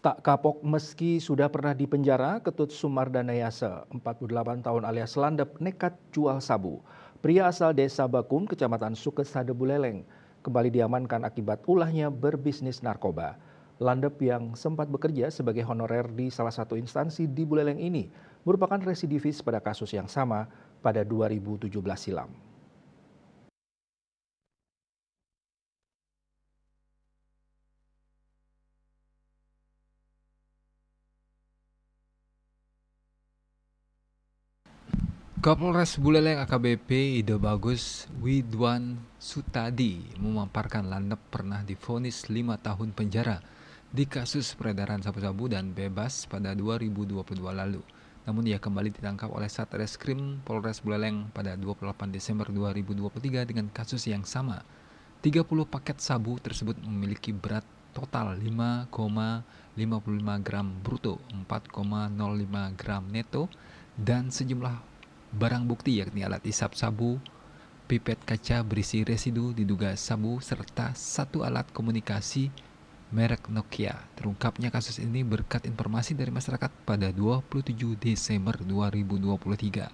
Tak kapok meski sudah pernah dipenjara, Ketut Sumardanayase, 48 tahun alias Landep, nekat jual sabu. Pria asal desa Bakum, kecamatan Sukesade Buleleng, kembali diamankan akibat ulahnya berbisnis narkoba. Landep yang sempat bekerja sebagai honorer di salah satu instansi di Buleleng ini merupakan residivis pada kasus yang sama pada 2017 silam. Kapolres Buleleng AKBP Ide Bagus Widwan Sutadi memaparkan Landep pernah divonis 5 tahun penjara di kasus peredaran sabu-sabu dan bebas pada 2022 lalu. Namun ia kembali ditangkap oleh Satreskrim Polres Buleleng pada 28 Desember 2023 dengan kasus yang sama. 30 paket sabu tersebut memiliki berat total 5,55 gram bruto, 4,05 gram neto, dan sejumlah barang bukti yakni alat isap sabu, pipet kaca berisi residu diduga sabu, serta satu alat komunikasi merek Nokia. Terungkapnya kasus ini berkat informasi dari masyarakat pada 27 Desember 2023.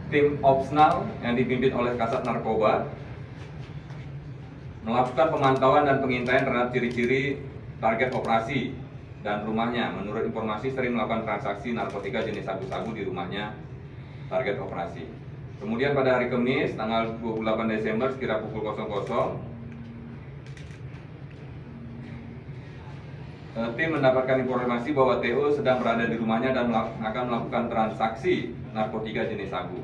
Tim Opsnal yang dipimpin oleh Kasat Narkoba melakukan pemantauan dan pengintaian terhadap ciri-ciri target operasi dan rumahnya. Menurut informasi sering melakukan transaksi narkotika jenis sabu-sabu di rumahnya target operasi. Kemudian pada hari Kamis tanggal 28 Desember sekira pukul 00, tim mendapatkan informasi bahwa TO sedang berada di rumahnya dan akan melakukan transaksi narkotika jenis sabu.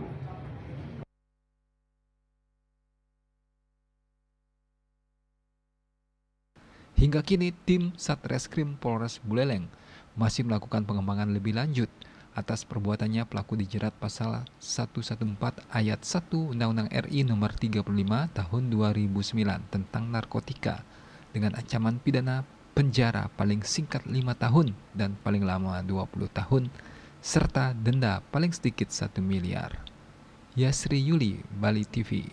Hingga kini tim Satreskrim Polres Buleleng masih melakukan pengembangan lebih lanjut. Atas perbuatannya pelaku dijerat pasal 114 ayat 1 Undang-Undang RI nomor 35 tahun 2009 tentang narkotika dengan ancaman pidana penjara paling singkat 5 tahun dan paling lama 20 tahun serta denda paling sedikit 1 miliar. Yasri Yuli, Bali TV.